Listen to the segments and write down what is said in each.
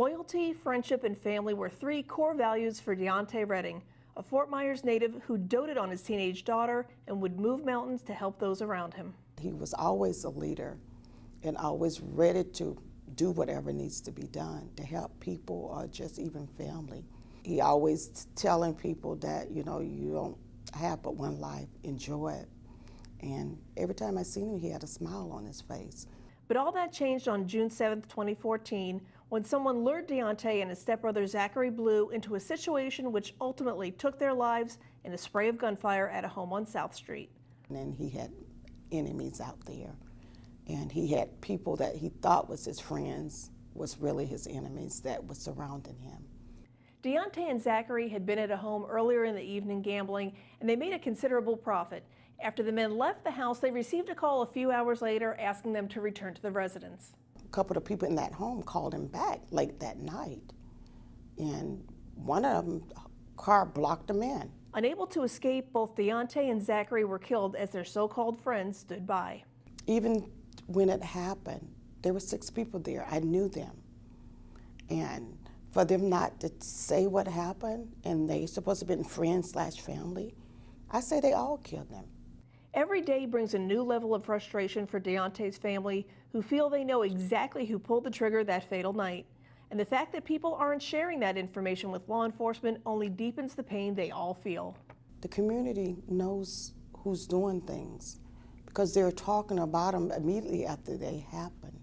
Loyalty, friendship, and family were three core values for Deonte Redding, a Fort Myers native who doted on his teenage daughter and would move mountains to help those around him. He was always a leader and always ready to do whatever needs to be done to help people or just even family. He always telling people that, you don't have but one life, enjoy it. And every time I seen him, he had a smile on his face. But all that changed on June 7, 2014, when someone lured Deonte and his stepbrother Zachary Blue into a situation which ultimately took their lives in a spray of gunfire at a home on South Street. And then he had enemies out there, and he had people that he thought was his friends was really his enemies that was surrounding him. Deonte and Zachary had been at a home earlier in the evening gambling, and they made a considerable profit. After the men left the house, they received a call a few hours later asking them to return to the residence. A couple of people in that home called him back late that night, and one of them, car blocked them in. Unable to escape, both Deonte and Zachary were killed as their so-called friends stood by. Even when it happened, there were 6 people there. I knew them. And for them not to say what happened, and they supposed to have been friends/family, I say they all killed them. Every day brings a new level of frustration for Deonte's family, who feel they know exactly who pulled the trigger that fatal night. And the fact that people aren't sharing that information with law enforcement only deepens the pain they all feel. The community knows who's doing things because they're talking about them immediately after they happen.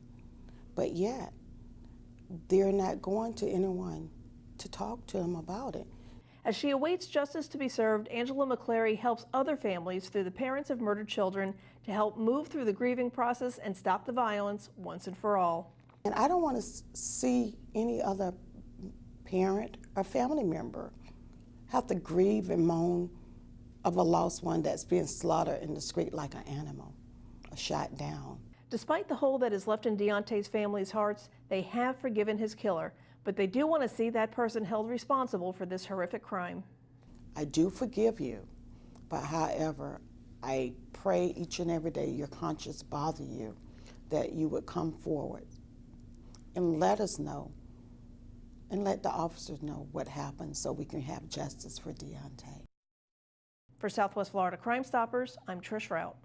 But yet, they're not going to anyone to talk to them about it. As she awaits justice to be served, Angela McClary helps other families through the Parents of Murdered Children to help move through the grieving process and stop the violence once and for all. And I don't want to see any other parent or family member have to grieve and moan of a lost one that's being slaughtered in the street like an animal or shot down. Despite the hole that is left in Deonte's family's hearts, they have forgiven his killer, but they do want to see that person held responsible for this horrific crime. I do forgive you, but however, I pray each and every day your conscience bother you, that you would come forward and let us know, and let the officers know what happened so we can have justice for Deonte. For Southwest Florida Crime Stoppers, I'm Trish Rout.